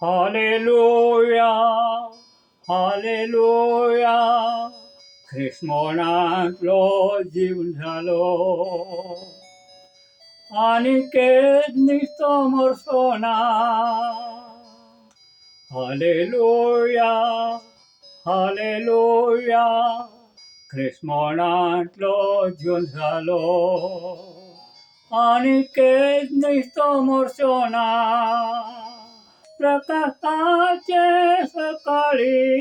Hallelujah hallelujah ख्रिस्मोनातलो जीवन झालो अनिकेत निस्तमर सोना hallelujah hallelujah ख्रिस्मोनातलो जीवन झालो अनिकेत निस्तमर सोना प्रकाशाचे सकाळी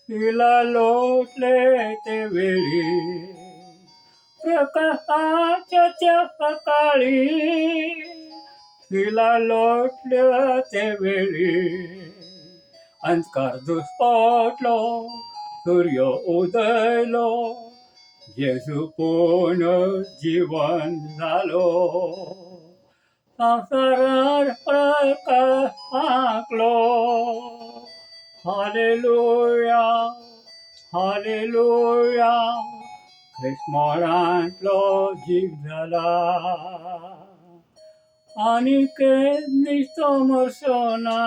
तिला लोटले ते वेळी प्रकाशाच्या त्या सकाळी तिला लोटले ते वेळी अंधकार दुष्पटलो सूर्य उदयलो येशू पूर्ण जीवन झालो संसारात प्रकाश टाकलो हालेलुया हालेलुया ख्रिस्मोनातलो जीव झाला अनिकेत निस्तमर सोना.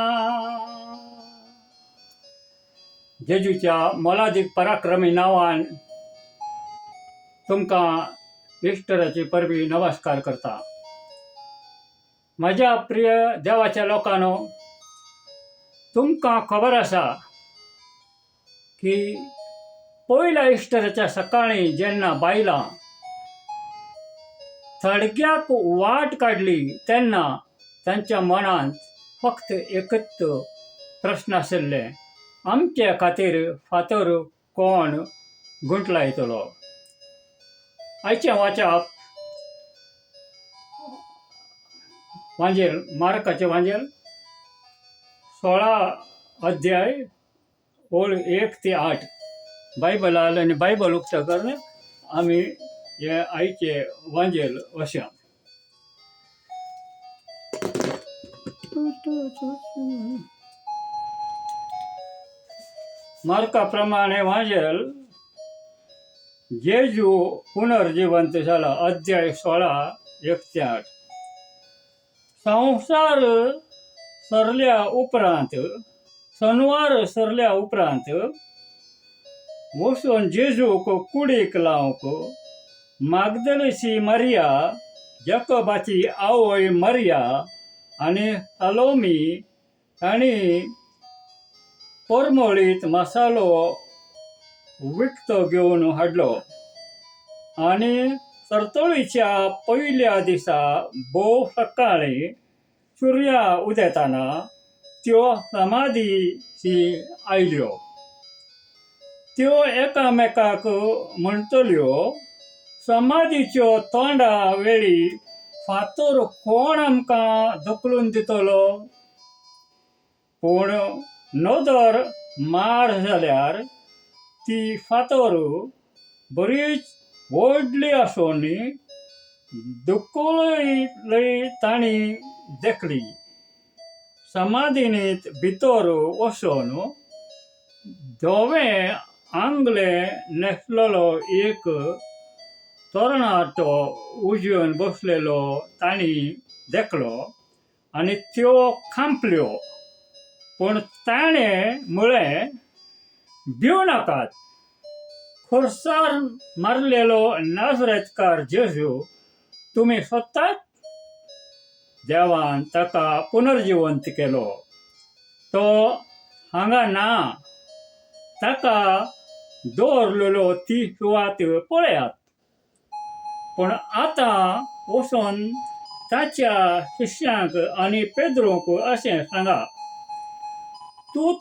जेजूच्या मोलादीक पराक्रमी नांवान तुमकां इस्टराची परबी नमस्कार करता. माझ्या प्रिय देवाच्या लोकांनो, तुमकां खबर आसा की पयल्या इस्टराच्या सकाळी जेन्ना बायलां थडग्याक वाट काडली तेन्ना तांच्या मनांत फक्त एकच प्रश्न आशिल्ले, आमचे खातीर फातर कोण गुंठलायतलो. आयचें वाचप वांजेल मार्काचें वांजेल 16 अध्याय ओळ 1 ते 8 बायबलाल आनी बायबल उक्तकर आमी हे आयचे वांजेल अशें. मार्का प्रमाणे वांजेल जेजू पुनर्जिवंत जाला. अध्याय 16 1 ते 8. संसार सरल्या उपरांत शनवार सरल्या उपरांत वचून जेजूक कुडीक लावंक मागदलेची मरिया, जॅकोबाची आवय मरिया आनी सालोमी तांणी परमळीत मसालो विकतो घेवन हाडलो आनी सर्तोळीच्या पयल्या दिसा भोव सकाळी सूर्या उदेताना त्यो समाधीशी आयल्यो. त्यो एकामेकाक म्हणटल्यो, समाधीच्यो तोंडा वेळी फातर कोण आमकां धुकलून दितलो? पूण नदर माड जाल्यार ती फातर बरीच व्हडली आसून धुकलय तांणी देखली. समाधीनीत भितर वचून धवे आंगले न्हेसलेलो एक तरणाटो उजव्यान बसलेलो तांणी देखलो आनी त्यो खांपल्यो. पूण ताणें म्हळें, भिवू नाकात, खुर्सार मारलेलो नाजरेतकार जेजू तुमी सोदतात? देवान ताका पुनर्जिवंत केलो. तो हांगा ना. ताका दवरलेलो ती सुवात पळयात. पूण आतां वचून ताच्या शिश्यांक आनी पेद्रूक अशें सांगा, तो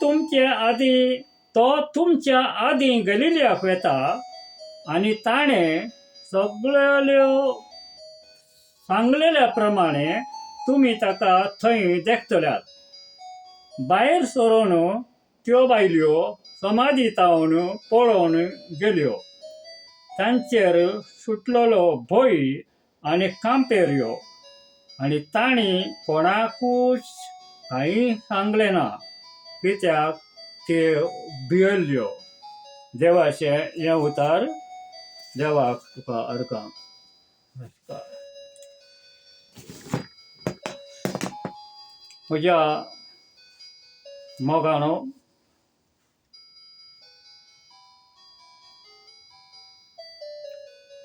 तुमच्या आदीं गलिलयाक वेता आनी ताणें सगळ्यो सांगलेल्या प्रमाणे तुमी ताका थंय देखतल्यात. भायर सरून त्यो बायल्यो समाधीतावन पळोवन गेल्यो. तांचेर सुटलेलो भंय आनी कांपेऱ्यो आनी तांणी कोणाकूच कांय सांगलें ना, कित्याक त्यो भियेल्ल्यो. देवाचें हें उतार. देवाक तुका अर्गां. म्हज्या मोगानो,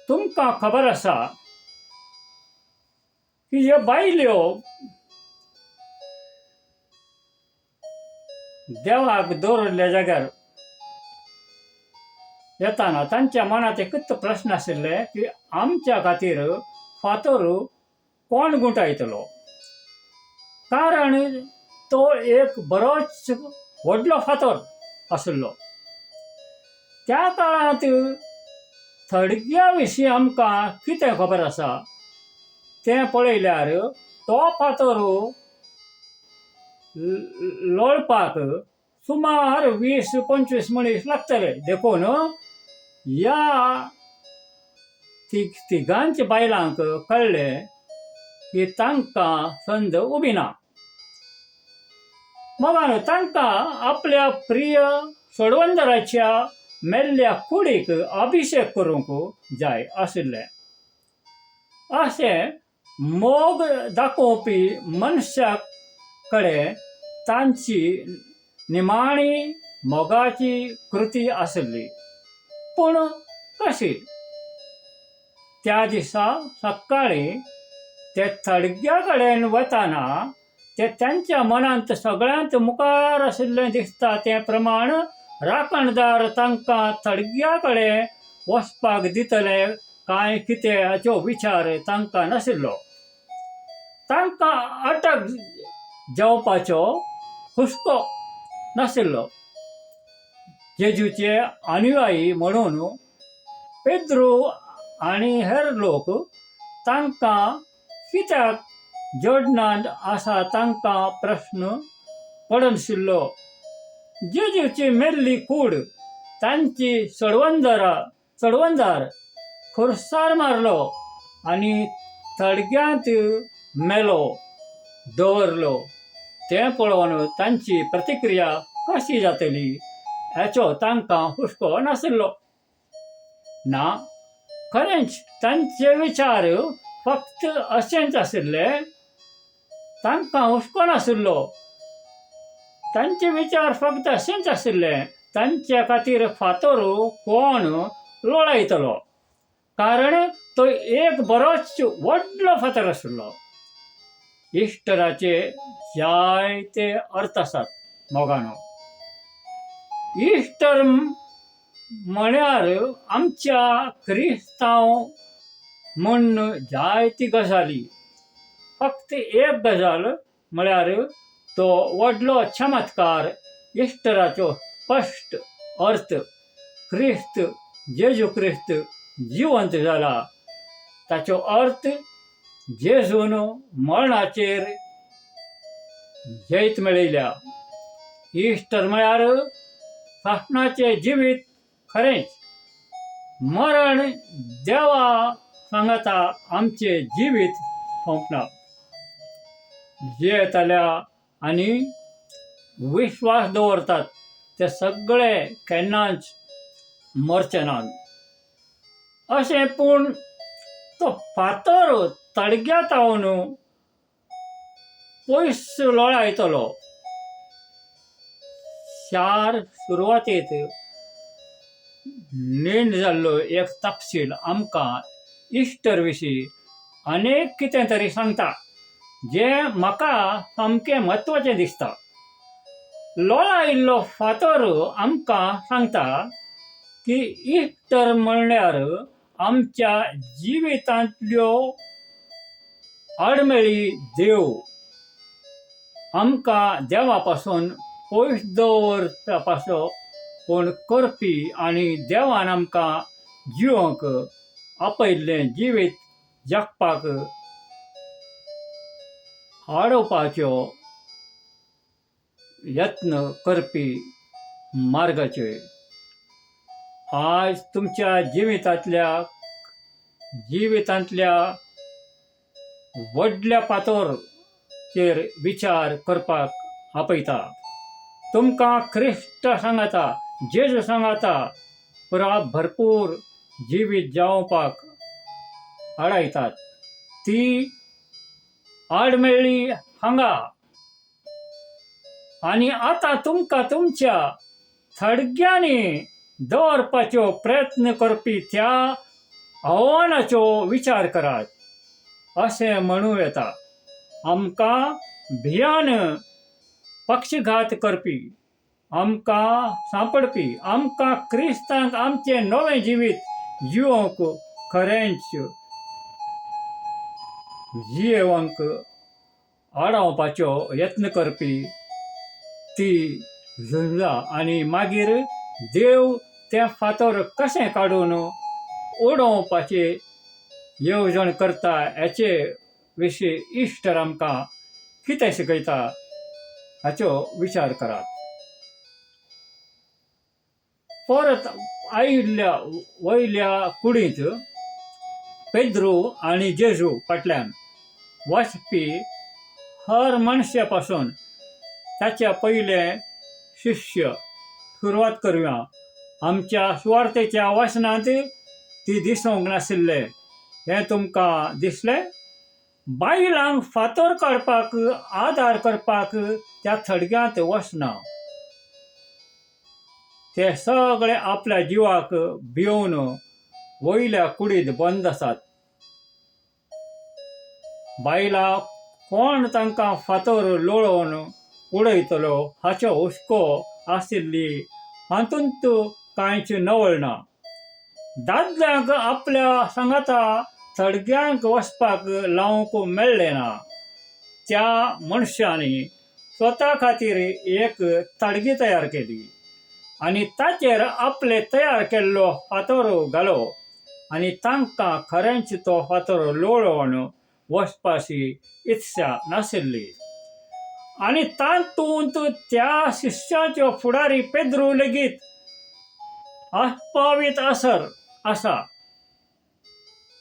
तुमकां खबर आसा की ह्यो बायल्यो देवाक दवरलेल्या जाग्यार येताना तांच्या मनात एकच प्रश्न आशिल्ले की आमच्या खातीर फातर कोण गुंठायतलो. कारण तो एक बरोच व्हडलो फातर आशिल्लो. त्या काळांत थडग्या विशीं आमकां कितें खबर आसा तें पळयल्यार तो फातर लोळपाक सुमार 20-25 मनीस लागतले. देखून ह्या तिगांच्या बायलांक कळ्ळें की तांकां संद उबी ना. मग तांकां आपल्या प्रिय सोडवंदराच्या मेल्ल्या कुडीक अभिषेक करूंक जाय आशिल्लें. अशें मोग दाखोवपी मनशा कडेन तांची निमाणी मोगाची कृती आशिल्ली. पूण कशी? त्या दिसा सकाळीं ते थडग्या कडेन वताना ते त्यांच्या मनांत सगळ्यांत मुखार आशिल्लें दिसता ते प्रमाण राखणदार तांकां थडग्या कडेन वचपाक दितले काय कितें हाचो विचार तांकां नाशिल्लो. तांकां अटक जावपाचो हुस्को नाशिल्लो. जेजूचे अनुयायी म्हणून पेद्रू आनी हेर लोक तांकां कित्याक जोडनात असा तांकां प्रश्न पडनाशिल्लो. जेजूची मेल्ली कूड तांची चडवंदार खुर्सार मारलो आनी थडग्यांत मेलो दवरलो तें पळोवन तांची प्रतिक्रिया कशी जातली हाचो तांकां हुस्को नाशिल्लो. ना, खरेंच तांचे विचार फक्त अशेंच आशिल्ले. तांकां हुस्को नाशिल्लो. तांचे विचार फक्त अशेंच आशिल्ले. तांच्या खातीर फातर कोण लोळयतलो. कारण तो एक बरोच व्हडलो फातर आशिल्लो. इस्टराचे जायते अर्थ आसात मोगानो. इस्टर म्हळ्यार आमच्या क्रिस्तांव म्हूण जायती गजाली. फक्त एक गजाल म्हळ्यार तो व्हडलो चमत्कार इस्टराचो स्पश्ट अर्थ. जेजू क्रिस्त जिवंत जाला. ताचो अर्थ जेजून मरणाचेर जैत मेळयल्या. इस्टर म्हळ्यार सासणाचें जिवीत खरेंच. मरण देवा सांगता आमचें जिवीत सोंपना. जियेतल्या आनी विश्वास दवरतात ते सगळे केन्नाच मरचे नात अशें. पूण तो फातर तडग्यातावन पयस लोळयतलो. शार सुरवातेक नेण जाल्लो एक तपशील आमकां इस्टर विशीं अनेक कितें तरी सांगता जें म्हाका सामकें म्हत्वाचें दिसता. लोळायिल्लो फातर आमकां सांगता की इस्टर म्हणल्यार आमच्या जिवितांतल्यो आडमेळी देव आमकां देवा पासून पयस दवरपाचो पूण करपी आनी देवान आमकां जिवंक आपयल्लें जिवीत जगपाक आडोवपाचो यत्न करपी मार्गाचेर. आज तुमच्या जिवितांतल्या व्हडल्या फातराचेर विचार करपाक आपयता. तुमकां क्रिस्त सांगता, जेजू सांगता, भरपूर जिवीत जावपाक आडायतात. ती आडमेळी हांगा आनी आतां तुमकां तुमच्या थडग्यांनी दवरपाचो प्रयत्न करपी त्या आव्हानाचो विचार करात अशें म्हणूं येता. आमकां भियान पक्षघात करपी, आमकां सांपडपी, आमकां क्रिस्तांक आमचें नवें जिवीत जिवंक खरेंच जियेवंक आडावपाचो यत्न करपी ती झुंजा आनी मागीर देव तें फातर कशें काडून उडोवपाची येवजण करता हेचे विशीं इश्टर आमकां कितें शिकयता हाचो विचार करात. परत आयिल्ल्या वयल्या कुडींत पेद्रू आनी जेजू फाटल्यान वचपी हर मनशा पासून ताच्या पयले शिष्य सुरवात करुया. आमच्या सुवार्थेच्या वचनांत ती दिसूंक नाशिल्ले हें तुमकां दिसलें? बायलांक फातर काडपाक आदार करपाक त्या थडग्यांत वचना. ते सगळे आपल्या जिवाक भिवून वयल्या कुडींत बंद आसात. बायलां कोण तांकां फातर लोळोवन उडयतलो हाचो हुस्को आशिल्ली हातूंत कांयच नवल ना. दादल्यांक आपल्या सांगाता थडग्यांक वचपाक लावंक मेळ्ळें ना. त्या मनशांनी स्वता खातीर एक थडगी तयार केली आनी ताचेर आपले तयार केल्लो फातर घालो आनी तांकां खरेंच तो फातर लोळोवन वचपाची इत्सा नाशिल्ली. आनी तातूंत त्या शिश्याचो फुडारी पेद्रू लेगीत आस्पावीत आसा.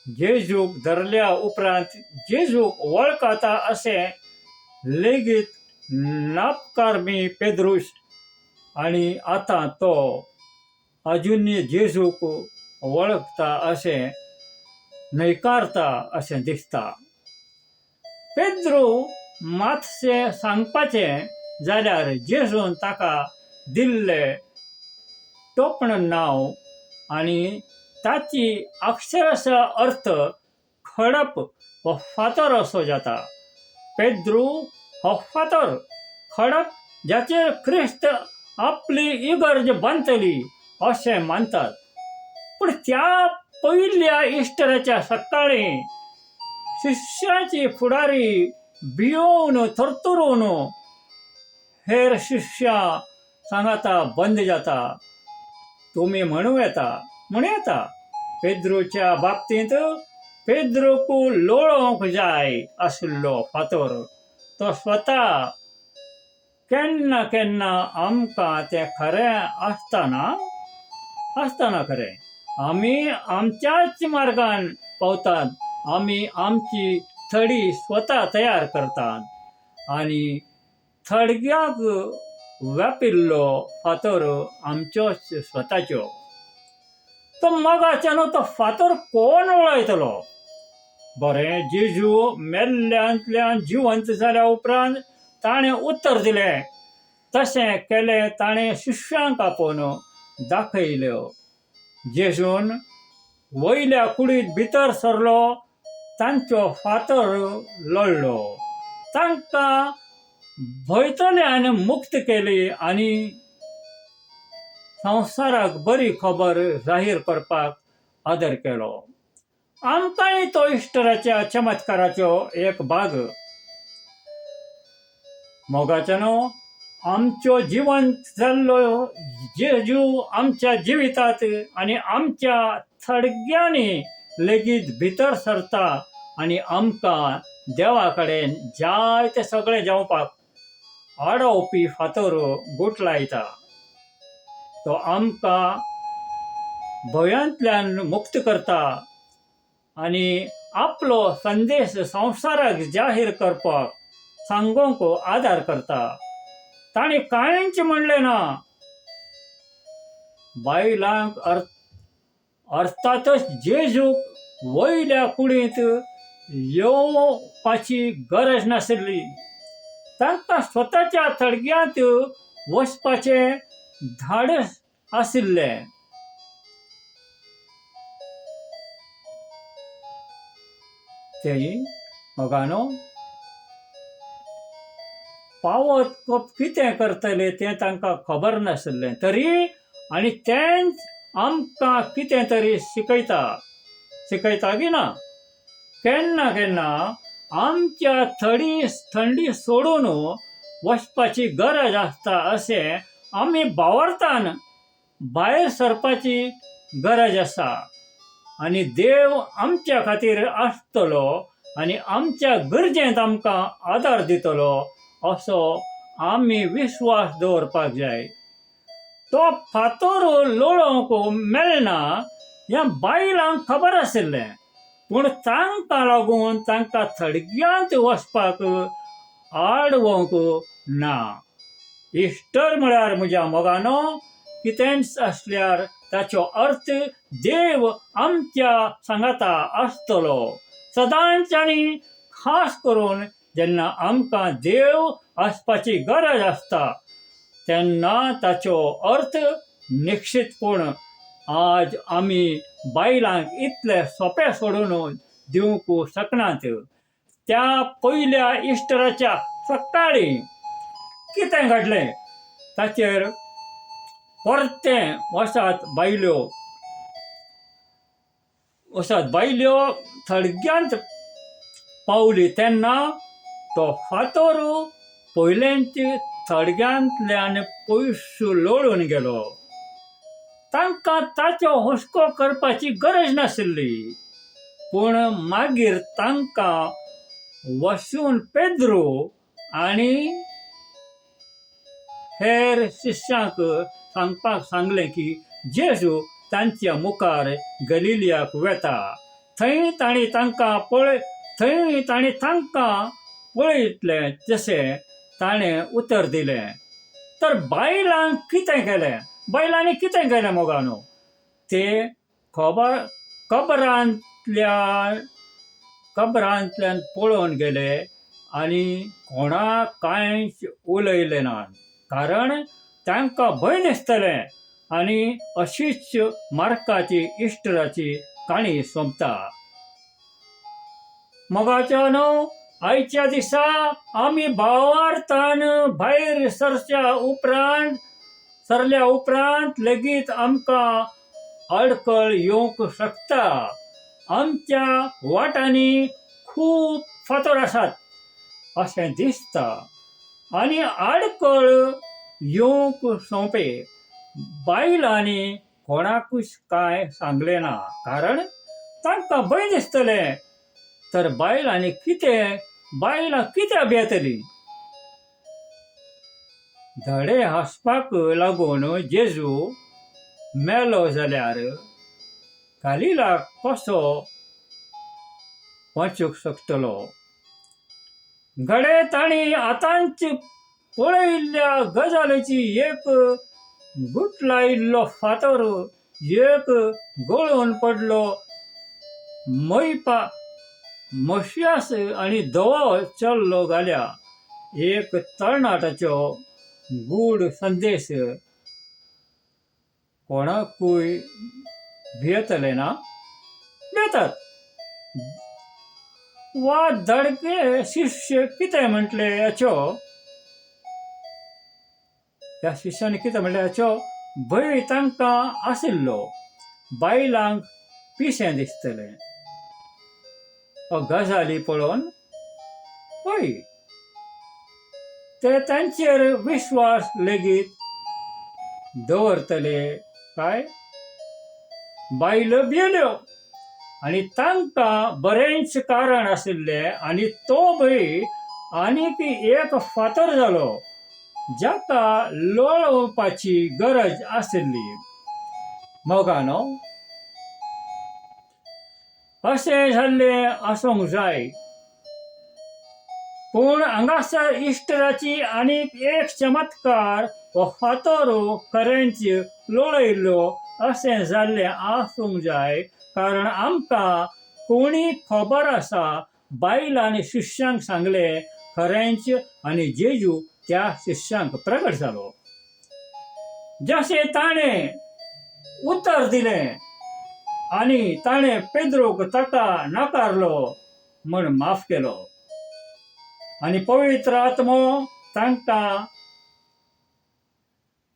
जेजूक धरल्या उपरांत जेजूक वळखता अशें लेगीत नापकारपी पेद्रूस आनी आतां तो अजुनी जेजूक वळखता अशें न्हयकारता अशें दिसता. पेद्रू मातशें सांगपाचें जाल्यार जेजून ताका दिल्लें टोपण नांव आनी ताची अक्षरशः अर्थ खडप हो फातर असो जाता. पेद्रू हो फातर खडप जाचेर ख्रिस्त आपली इगर्ज बांदतली अशें मानतात. पूण त्या पयल्या इस्टराच्या सकाळीं शिश्याची फुडारी भियोवन थरथरून हेर शिश्यां सांगाता बंद जाता. तुमी म्हणूं येता पेद्रूच्या बाबतींत पेद्रूक लोळोवंक जाय आशिल्लो फातर तो स्वता केन्ना केन्ना आमकां तें खरें आसतना खरें. आमी आमच्याच मार्गान पावतात. आमी आमची थडी स्वता तयार करतात आनी थडग्याक व्यापिल्लो फातर आमचोच स्वताच्यो. तो मोगाच्यान तो फातर कोण वळयतलो? बरें, जेजू मेल्ल्यांतल्यान जिवंत जाल्या उपरांत ताणें उत्तर दिलें. तशें केलें ताणें शिश्यांक आपोवन दाखयल्यो. जेजून वयल्या कुडींत भितर सरलो, तांचो फातर लोळ्ळो. तांकां भयतल्यान मुक्त केली आनी संवसाराक बरी खबर जाहीर करपाक आदर केलो. आमकांय तो इस्टराच्या चमत्काराचो एक भाग. मोगाच्यानो आमच्यो जिवंत जाल्लो जेजू आमच्या जिवितांत आनी आमच्या थडग्यांनी लेगीत भितर सरता आनी आमकां देवा कडेन जाय तें सगळें जावपाक आडावपी फातर गुठलायता. तो आमकां भयांतल्यान मुक्त करता आनी आपलो संदेश संवसाराक जाहीर करपाक सांगोंक आदार करता. ताणें कांयच म्हणलें ना. बायलांक अर्थातच जेजूक वयल्या कुडींत येवपाची गरज नाशिल्ली. तांकां स्वताच्या थडग्यांत वचपाचें धाडस आशिल्लें. तेही मोगानो पावत कितें करतले तें तांकां खबर नाशिल्लें. तरी आनी तेंच आमकां कितें तरी शिकयता की ना. केन्ना केन्ना आमच्या थंडी सोडून वचपाची गरज आसता अशें आमी भावार्थान भायर सरपाची गरज आसा. आनी देव आमच्या खातीर आसतलो आनी आमच्या गरजेंत आमकां आदार दितलो असो आमी विश्वास दवरपाक जाय. तो फातर लोळोवंक मेळना हें बायलांक खबर आशिल्लें, पूण तांकां लागून तांकां थडग्यांत वचपाक आडवंक ना. इस्टर म्हळ्यार म्हज्या मोगानो कितेंच आसल्यार ताचो अर्थ देव आमच्या सांगाता आसतलो सदांच. आनी खास करून जेन्ना आमकां देव आसपाची गरज आसता तेन्ना ताचो अर्थ निश्चितपण आज आमी बायलांक इतलें सोंपें सोडून दिवंक शकनात. त्या पयल्या इस्टराच्या सकाळीं कितें घडलें ताचेर परतें वचत बायल्यो थडग्यांत पावली तेन्ना तो फातर पयलेंच थडग्यांतल्यान पयस लोळून गेलो. तांकां ताचो हुस्को करपाची गरज नाशिल्ली, पूण मागीर तांकां वचून पेद्रो आनी हेर शिश्यांक सांगपाक सांगलें की जेजू तांच्या मुखार गलिलियाक वेता. थंय तांणी तांकां पळयतलें जशें ताणें उतर दिलें. तर बायलांनी कितें केलें मोगानो? ते कबरांतल्यान पळोवन गेले आनी कोणाक कांयच उलयलें ना, कारण तांकां भंय दिसतलें. आनी अशीच मार्काची इस्टराची काणी सोंपता. मोगाचोनो आयच्या दिसा आमी भावार्थान भायर सरल्या उपरांत लेगीत आमकां आडखळ येवंक शकता. आमच्या वाटांनी खूब फातर आसात अशें दिसता आनी आडखळ येवंक सोंपे. बायलांनी कोणाकूच कांय सांगलें ना, कारण तांकां भंय दिसतलें. तर बायलां कितें भियेतलीं? धडे हांसपाक लागून जेजू मेलो जाल्यार गालिलाक कसो वचूंक शकतलो? घडये तांणी आतांच पळयल्ल्या गजालीची एक गुठलायिल्लो फातर एक गळून पडलो मशियास आनी धवो चल्लो घाल्या एक तरणाटाचो गूढ संदेश कोणाकूय भियेतले ना? भियेतात. वा धडके शिष्य कितें म्हटले हाचो? ह्या शिष्यानी कितें म्हटलें हाचो भंय तांकां आशिल्लो. बायलांक पिशें दिसतलें गजाली पळोवन. पळय, ते तांचेर विश्वास लेगीत दवरतले काय? बायलो भियेल्यो आनी तांकां बरेंच कारण आशिल्लें. आनी तो भंय आनीक एक फातर जालो जाका लोळोवपाची गरज आशिल्ली. मोगानो अशें जाल्लें आसूंक जाय. पूण हांगासर इस्टराची आनीक एक चमत्कार हो फातर खरेंच लोळयल्लो अशें जाल्लें आसूंक जाय, कारण आमकां कोणी खबर आसा बायलांनी शिष्यांक सांगलें खरेंच आणि जेजू त्या शिष्यांक प्रगट जालो. जशे ताणे उत्तर दिले आणि ताणे पेद्रोक ताका नाकारलो म्हण माफ केलो आणि पवित्र आत्मो तांकां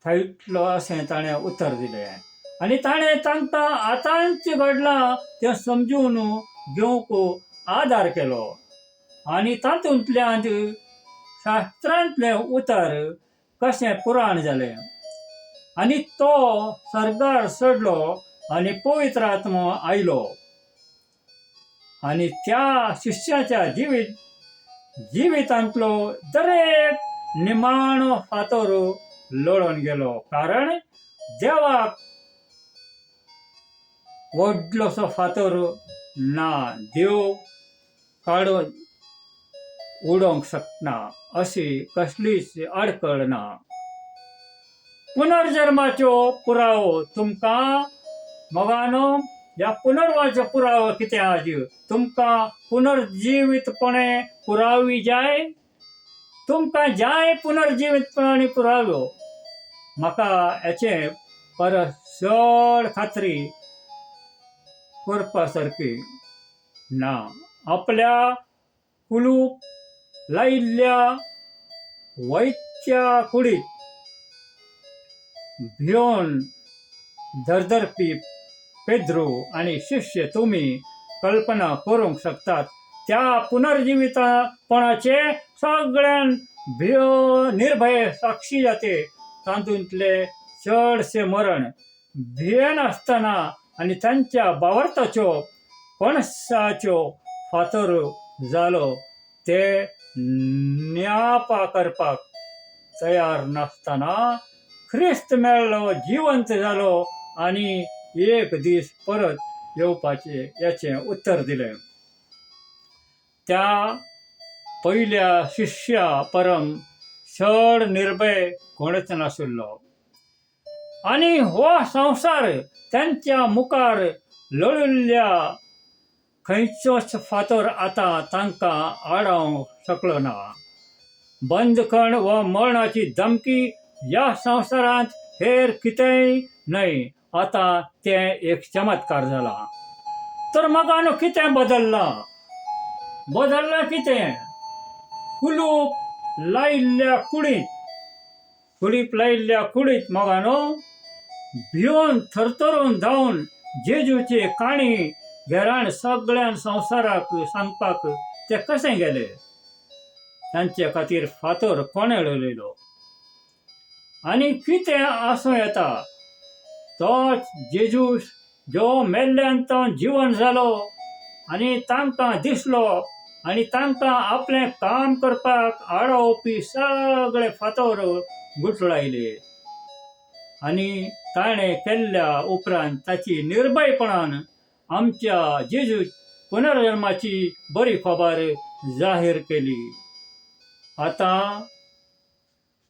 थैटलो अशें ताणें उत्तर दिलें. आणि ताणें तांकां आतांच घडलां तें समजून घेवंक आदार केलो आनी तातूंतल्यान शास्त्रांतलें उतर कशें पुराण जालें. आनी तो सर्गार चडलो आनी पवित्र आत्मो आयलो आनी त्या शिष्याच्या जिवितांतलो दरेक निमाणो फातर लोळोन गेलो, कारण देवाक व्हडलोसो फातर ना, देव काडून उडोवंक शकना अशी कसलीच आडखळ ना. पुनर्जन्माचो पुरावो तुमकां मोगानो, ह्या पुनर्वाचो पुरावो कितें आज? तुमकां पुनर्जिवीतपणे पुरावी जाय? तुमकां जाय पुनर्जिवीतपणे पुरावो? म्हाका हेचे परस चड खात्री करपा सारकी ना. आपल्या कुलूप लायिल्ल्या वैच्या कुडीत भियोन धरधरपी पेद्रो आनी शिष्य तुमी कल्पना करूंक शकतात त्या पुनर्जिवीतपणाचे सगळ्यान निर्भय साक्षी जाते. तातूंतले चडशे मरण भियेनासतना आनी तांच्या भावार्थाच्यो पणसाच्यो फातर जालो ते न्यापा करपाक तयार नासतना ख्रिस्त मेळ्ळो, जिवंत जालो आनी एक दीस परत येवपाचे याचें उत्तर दिलें. त्या पयल्या शिष्या परम चड निर्भय कोणच नाशिल्लो आनी हो संवसार त्यांच्या मुखार लळिल्ल्या खंयचोच फातर आतां तांकां आडावंक शकलो ना. बंदखण व मरणाची धमकी ह्या संवसारांत हेर कितेंय न्हय. आतां तें एक चमत्कार जाला. तर मोगानो कितें बदल्लां कितें? कुलूप लायिल्ल्या कुडीत मोगानो भियोन थरथरून धांवन जेजूचे काणी घेराण सगळ्यान संवसाराक सांगपाक ते कशें गेले. तांचे खातीर फातर कोणें लळयलो आनी कितें आसूं येता? तोच जेजू जो मेल्ल्यांत जिवन जालो आनी तांकां दिसलो आनी तांकां आपलें काम करपाक आडावपी सगळे फातर गुठलायले आनी ताणें केल्ल्या उपरांत ताची निर्भयपणान आमच्या जेजू पुनर्जन्माची बरी खबर जाहीर केली. आतां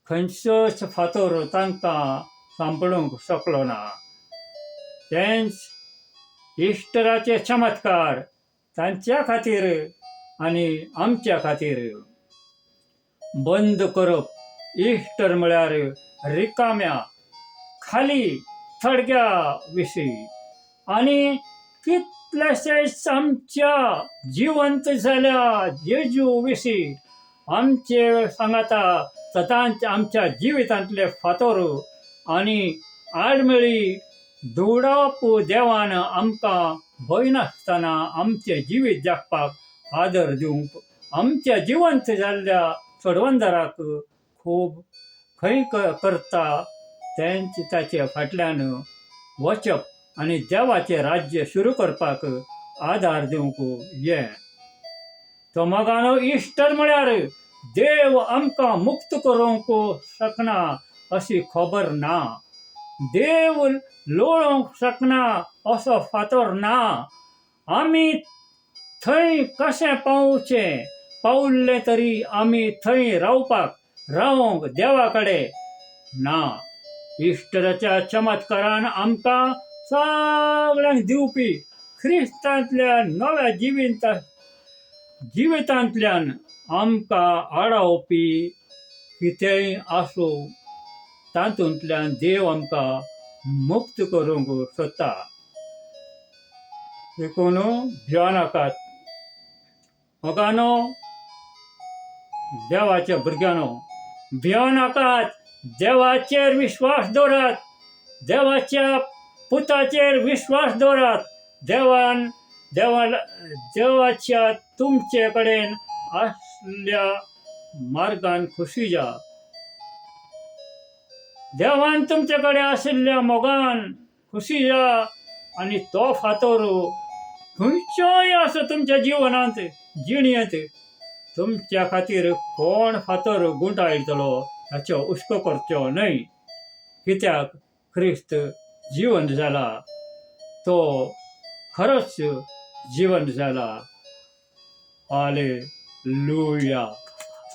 खंयचोच फातर तांकां सांपडूंक शकलो ना. तेंच इस्टराचे चमत्कार तांच्या खातीर आनी आमच्या खातीर. बंद करप इस्टर म्हळ्यार रिकाम्या खाली थडग्या विशीं आनी कितलेशेच आमच्या जिवंत जाल्या जेजू विशीं आमचे सांगाता सदांच आमच्या जिवितांतले फातर आनी आडमेळी धुवडावप देवान आमकां भंय नासतना आमचें जिवीत जगपाक आदर दिवंक आमच्या जिवंत जाल्ल्या चडवंदराक खूब खंय करता तेंच ताचे फाटल्यान वचप आनी देवाचें राज्य सुरू करपाक आदार दिवंक ये. तो मोगानो इस्टर म्हळ्यार देव आमकां मुक्त करूंक शकना अशी खबर ना. देव लोळोवंक शकना असो फातर ना. आमी थंय कशें पावुल्ले तरी आमी थंय रावंक देवा कडेन ना. इस्टराच्या चमत्कारान आमकां सगळ्यांक दिवपी ख्रिस्तांतल्या नव्या जिवितांतल्यान आमकां आडावपी कितेंय आसूं तातूंतल्यान देव आमकां मुक्त करूंक सोदता. देखून भियो नाकात. मोगानो, देवाच्या भुरग्यानो, भियो नाकात. देवाचेर विश्वास दवरात. देवाच्या पुताचेर विश्वास दवरात. देवाच्या तुमचे कडेन आसल्या मार्गान खुशी जा. देवान तुमचे कडेन आशिल्ल्या मोगान खुशी जा. आनी तो फातर खंयचोय आसूं तुमच्या जिवनांत जिणेंत तुमच्या खातीर कोण फातर गुंडाळटलो हाचो हुस्को करचो न्हय. कित्याक क्रिस्त जिवंत जाला. तो खरोच जिवंत जाला. हालेलुया.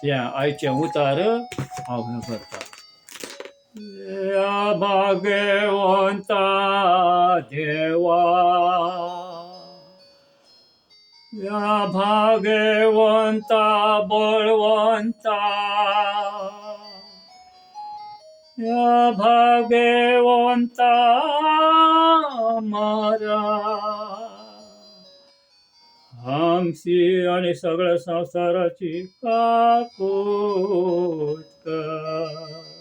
हें आयचें उतार हांव करता. या भाग्यवंता देवा, या भाग्यवंता बळवंता, या भाग्यवंता मारा. आमची आणि सगळ्या संसाराची काकूत कर.